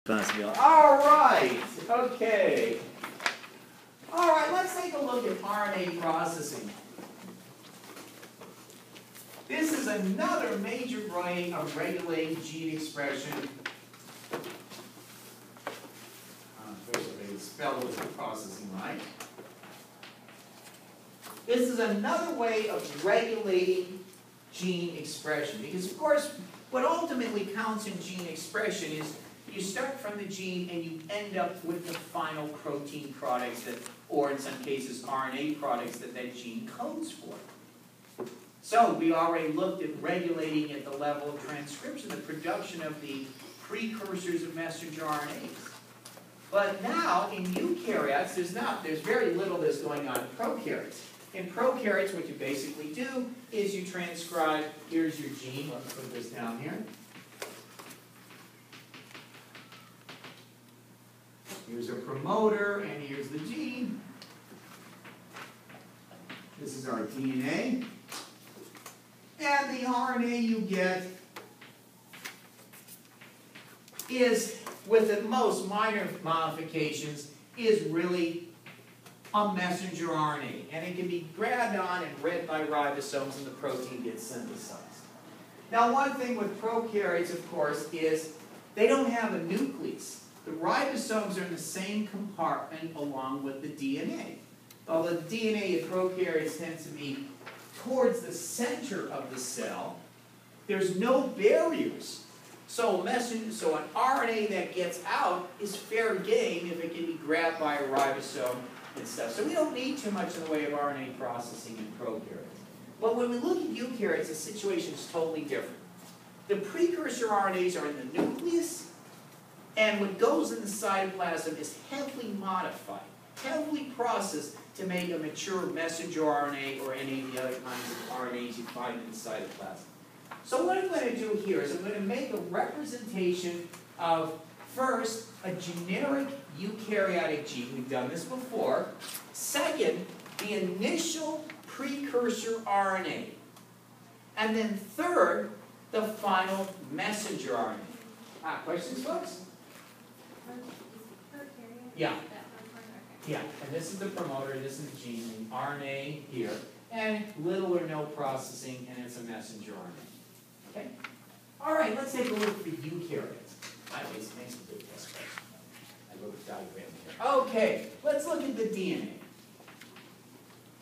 All right, okay. All right, let's take a look at RNA processing. This is another major way of regulating gene expression. They spell with the processing right. This is another way of regulating gene expression because, of course, what ultimately counts in gene expression is you start from the gene and you end up with the final protein products that, or in some cases RNA products that gene codes for. So we already looked at regulating at the level of transcription, the production of the precursors of messenger RNAs. But now in eukaryotes, there's very little that's going on in prokaryotes. In prokaryotes, what you basically do is you transcribe, here's your gene, let's put this down here. Here's a promoter, and here's the gene. This is our DNA. And the RNA you get is, with the most minor modifications, is really a messenger RNA. And it can be grabbed on and read by ribosomes, and the protein gets synthesized. Now, one thing with prokaryotes, of course, is they don't have a nucleus. The ribosomes are in the same compartment along with the DNA. Although the DNA in prokaryotes tends to be towards the center of the cell, there's no barriers. So an RNA that gets out is fair game if it can be grabbed by a ribosome and stuff. So we don't need too much in the way of RNA processing in prokaryotes. But when we look at eukaryotes, the situation is totally different. The precursor RNAs are in the nucleus, and what goes in the cytoplasm is heavily modified, heavily processed to make a mature messenger RNA or any of the other kinds of RNAs you find in the cytoplasm. So what I'm going to do here is I'm going to make a representation of, first, a generic eukaryotic gene. We've done this before. Second, the initial precursor RNA. And then third, the final messenger RNA. Questions, folks? Yeah. Yeah, and this is the promoter, this is the gene, the RNA here, and little or no processing, and it's a messenger RNA. Okay? All right, let's take a look at the eukaryotes. That makes a big test question. I wrote a diagram here. Okay, let's look at the DNA.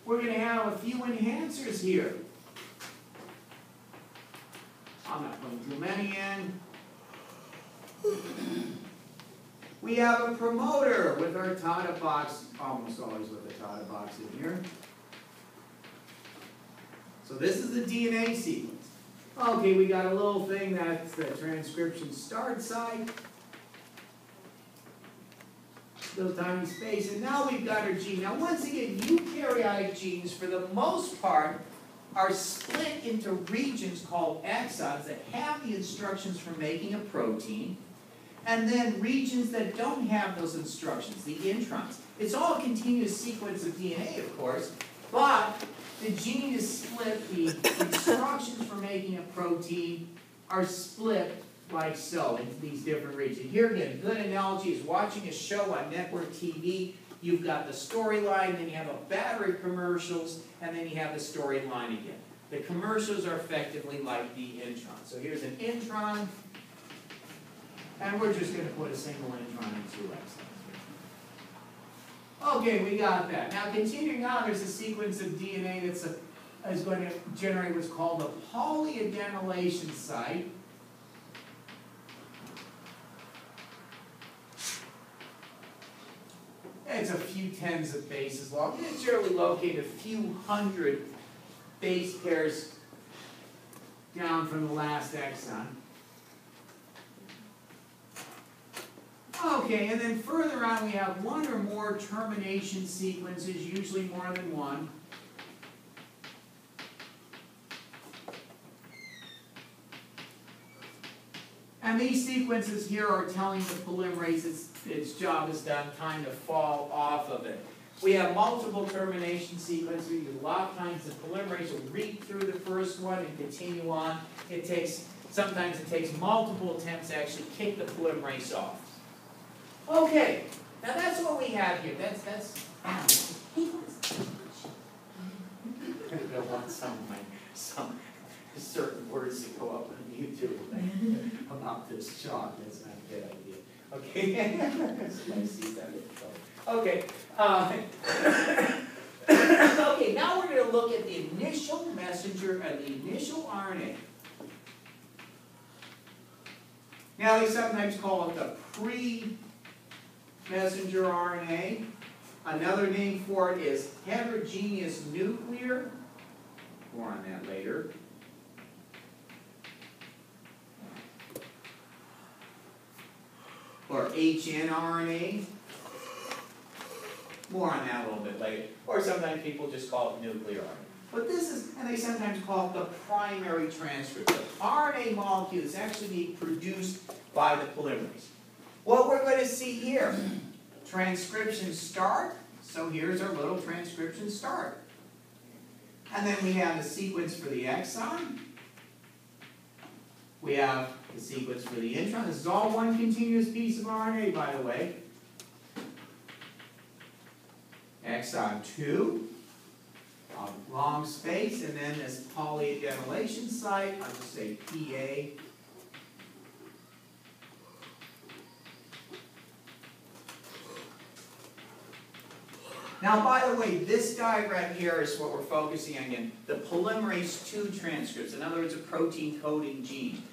We're going to have a few enhancers here. I'm not putting too many in. We have a promoter with our Tata box, almost always with a Tata box in here. So this is the DNA sequence. Okay, we got a little thing that's the transcription start site. Little tiny space, and now we've got our gene. Now once again, eukaryotic genes, for the most part, are split into regions called exons that have the instructions for making a protein, and then regions that don't have those instructions, the introns. It's all a continuous sequence of DNA, of course, but the gene is split, the instructions for making a protein are split like so into these different regions. Here again, a good analogy is watching a show on network TV. You've got the storyline, then you have a battery of commercials, and then you have the storyline again. The commercials are effectively like the intron. So here's an intron, and we're just going to put a single intron and two exons. Okay, we got that. Now continuing on, there's a sequence of DNA that's going to generate what's called a polyadenylation site. It's a few tens of bases long. It's generally located a few hundred base pairs down from the last exon. Okay, and then further on we have one or more termination sequences, usually more than one. And these sequences here are telling the polymerase its job is done, time to fall off of it. We have multiple termination sequences. A lot of times the polymerase will read through the first one and continue on. Sometimes it takes multiple attempts to actually kick the polymerase off. Okay, now that's what we have here. That's I don't want some certain words that go up on YouTube about this chalk. That's not a good idea. Okay. I see that. Okay. Okay, now we're going to look at the initial messenger and the initial RNA. Now they sometimes call it the pre-messenger RNA. Another name for it is heterogeneous nuclear. More on that later. Or hnRNA. More on that a little bit later. Or sometimes people just call it nuclear RNA. But this is, and they sometimes call it the primary transcript. The RNA molecule is actually being produced by the polymerase. What we're going to see here, transcription start. So here's our little transcription start. And then we have the sequence for the exon. We have the sequence for the intron. This is all one continuous piece of RNA, by the way. Exon 2, a long space, and then this polyadenylation site, I'll just say PA. Now, by the way, this diagram here is what we're focusing on again, the polymerase II transcripts. In other words, a protein coding gene.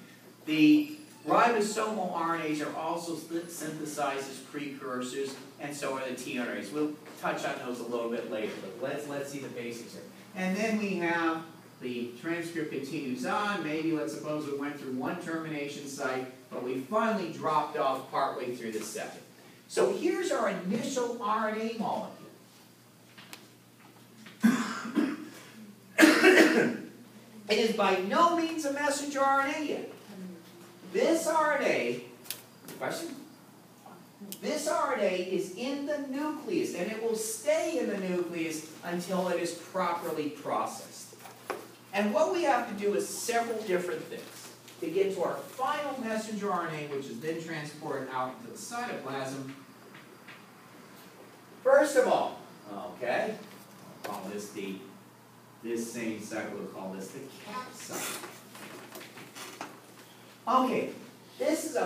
The ribosomal RNAs are also synthesized as precursors, and so are the tRNAs. We'll touch on those a little bit later, but let's see the basics here. And then we have the transcript continues on. Maybe let's suppose we went through one termination site, but we finally dropped off partway through the second. So here's our initial RNA molecule. It is by no means a messenger RNA yet. This RNA, question? This RNA is in the nucleus, and it will stay in the nucleus until it is properly processed. And what we have to do is several different things to get to our final messenger RNA, which is then transported out into the cytoplasm. First of all, okay, I'll call this this same site, we'll call this the cap site. Okay, this is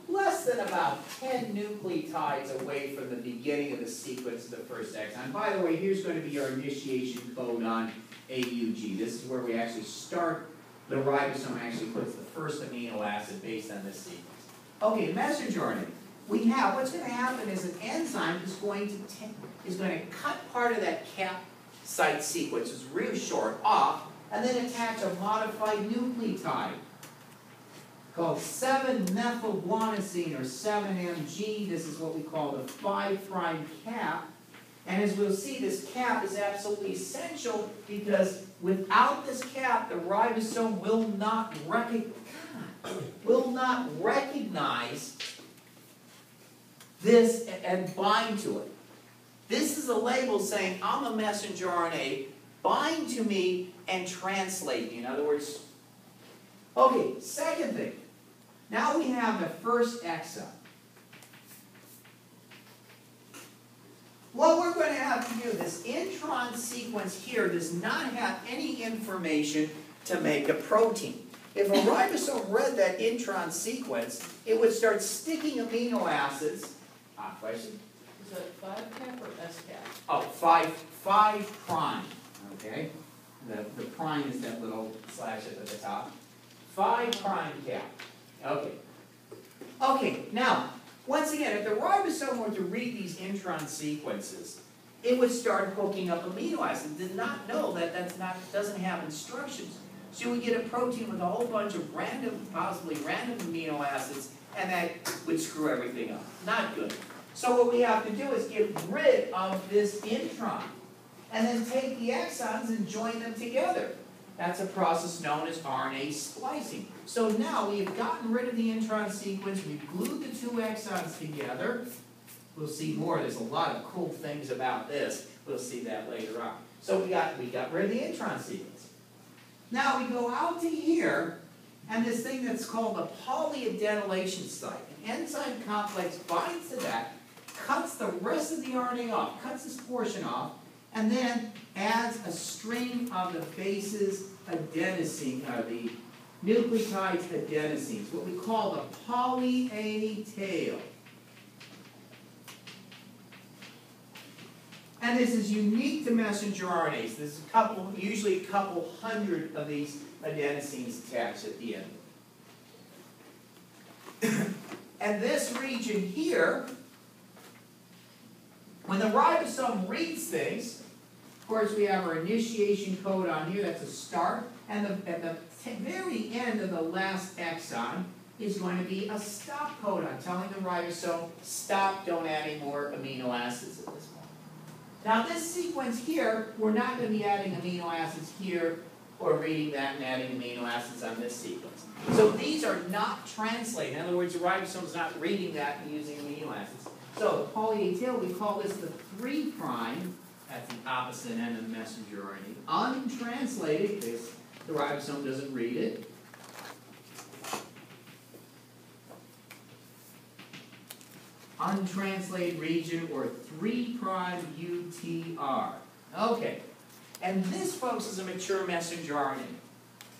less than about 10 nucleotides away from the beginning of the sequence of the first exon. By the way, here's going to be our initiation codon AUG. This is where we actually start. The ribosome actually puts the first amino acid based on this sequence. Okay, messenger RNA. What's going to happen is an enzyme is going to cut part of that cap site sequence, it's really short, off, and then attach a modified nucleotide called 7-methylguanosine, or 7-MG. This is what we call the 5' cap. And as we'll see, this cap is absolutely essential because without this cap, the ribosome will not recognize this and bind to it. This is a label saying, I'm a messenger RNA, bind to me and translate me. In other words, okay, second thing. Now we have the first exon. What we're going to have to do, this intron sequence here does not have any information to make a protein. If a ribosome read that intron sequence, it would start sticking amino acids. Question? Is it 5 cap or S cap? Oh, 5 prime. Okay? The prime is that little slash at the top. 5 prime cap. Okay. Okay, now, once again, if the ribosome were to read these intron sequences, it would start hooking up amino acids. It did not know that doesn't have instructions. So you would get a protein with a whole bunch of possibly random amino acids, and that would screw everything up. Not good. So what we have to do is get rid of this intron, and then take the exons and join them together. That's a process known as RNA splicing. So now we have gotten rid of the intron sequence, we've glued the 2 exons together. We'll see more. There's a lot of cool things about this. We'll see that later on. So we got rid of the intron sequence. Now we go out to here, and this thing that's called the polyadenylation site. enzyme complex binds to that, cuts the rest of the RNA off, cuts this portion off, and then adds a string of the bases adenosine, the nucleotides adenosines, what we call the poly-A tail. And this is unique to messenger RNAs. There's usually a couple hundred of these adenosines attached at the end. And this region here, when the ribosome reads things, of course we have our initiation codon here, that's a start, and at the very end of the last exon is going to be a stop codon, telling the ribosome, stop, don't add any more amino acids at this point. Now this sequence here, we're not going to be adding amino acids here, or reading that and adding amino acids on this sequence. So these are not translated. In other words, the ribosome is not reading that and using amino acids. So the poly-A tail, we call this the 3', at the opposite end of the messenger RNA. Untranslated, because the ribosome doesn't read it. Untranslated region, or 3' UTR. Okay. And this, folks, is a mature messenger RNA.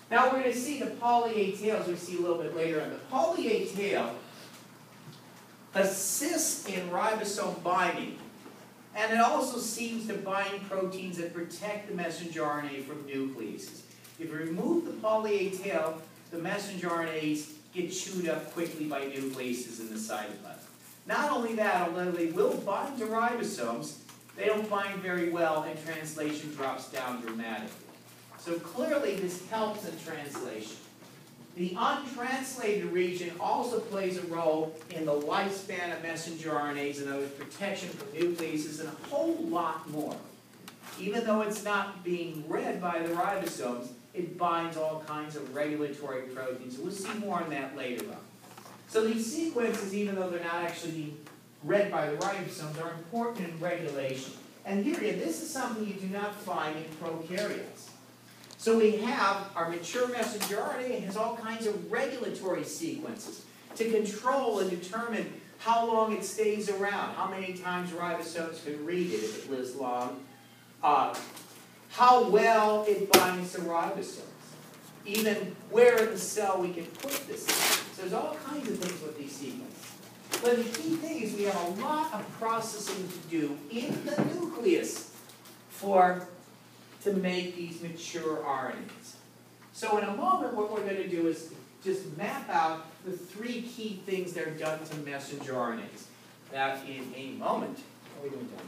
Now we're going to see the poly-A tail, as we see a little bit later on. The poly-A tail assists in ribosome binding, and it also seems to bind proteins that protect the messenger RNA from nucleases. If you remove the poly-A tail, the messenger RNAs get chewed up quickly by nucleases in the cytoplasm. Not only that, although they will bind to ribosomes, they don't bind very well, and translation drops down dramatically. So clearly this helps in translation. The untranslated region also plays a role in the lifespan of messenger RNAs and other protection from nucleases and a whole lot more. Even though it's not being read by the ribosomes, it binds all kinds of regulatory proteins. We'll see more on that later on. So these sequences, even though they're not actually being read by the ribosomes, are important in regulation. And here again, this is something you do not find in prokaryotes. So we have our mature messenger RNA has all kinds of regulatory sequences to control and determine how long it stays around, how many times ribosomes can read it if it lives long, how well it binds to ribosomes, even where in the cell we can put this. So there's all kinds of things with these sequences. But the key thing is we have a lot of processing to do in the nucleus to make these mature RNAs. So in a moment, what we're going to do is just map out the 3 key things that are done to messenger RNAs. That in a moment. What are we doing, John?